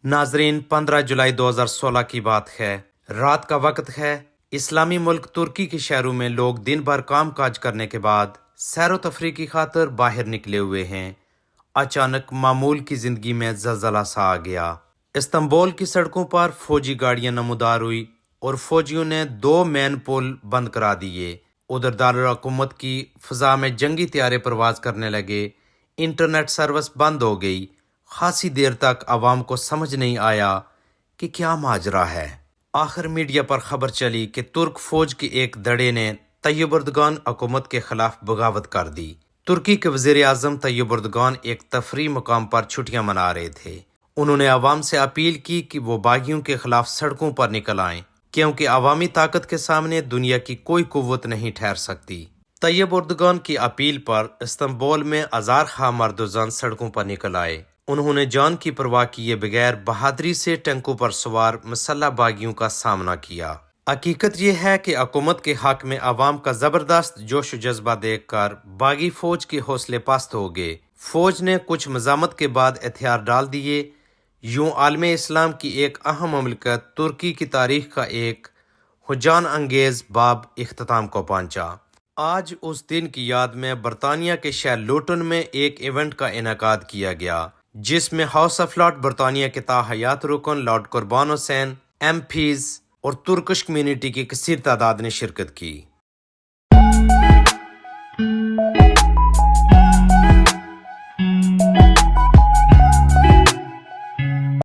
ناظرین، 15 جولائی 2016 کی بات ہے۔ رات کا وقت ہے۔ اسلامی ملک ترکی کے شہروں میں لوگ دن بھر کام کاج کرنے کے بعد سیر و تفریح کی خاطر باہر نکلے ہوئے ہیں۔ اچانک معمول کی زندگی میں زلزلہ سا آ گیا۔ استنبول کی سڑکوں پر فوجی گاڑیاں نمودار ہوئی اور فوجیوں نے 2 مین پل بند کرا دیے۔ ادھر دارالحکومت کی فضا میں جنگی طیارے پرواز کرنے لگے۔ انٹرنیٹ سروس بند ہو گئی۔ خاصی دیر تک عوام کو سمجھ نہیں آیا کہ کیا ماجرا ہے۔ آخر میڈیا پر خبر چلی کہ ترک فوج کے ایک دڑے نے طیب اردگان حکومت کے خلاف بغاوت کر دی۔ ترکی کے وزیر اعظم طیب اردگان ایک تفریح مقام پر چھٹیاں منا رہے تھے۔ انہوں نے عوام سے اپیل کی کہ وہ باغیوں کے خلاف سڑکوں پر نکل آئیں، کیونکہ عوامی طاقت کے سامنے دنیا کی کوئی قوت نہیں ٹھہر سکتی۔ طیب اردگان کی اپیل پر استنبول میں ہزار خواہ مرد و زن سڑکوں پر نکل آئے۔ انہوں نے جان کی پرواہ کیے بغیر بہادری سے ٹینکوں پر سوار مسلح باغیوں کا سامنا کیا۔ حقیقت یہ ہے کہ حکومت کے حق میں عوام کا زبردست جوش و جذبہ دیکھ کر باغی فوج کے حوصلے پست ہو گئے۔ فوج نے کچھ مزاحمت کے بعد ہتھیار ڈال دیے۔ یوں عالم اسلام کی ایک اہم مملکت ترکی کی تاریخ کا ایک ہیجان انگیز باب اختتام کو پہنچا۔ آج اس دن کی یاد میں برطانیہ کے شہر لوٹن میں ایک ایونٹ کا انعقاد کیا گیا، جس میں ہاؤس آف لارڈ برطانیہ کے تاحیات رکن لارڈ قربان حسین، ایم پیز اور ترکش کمیونٹی کی کثیر تعداد نے شرکت کی۔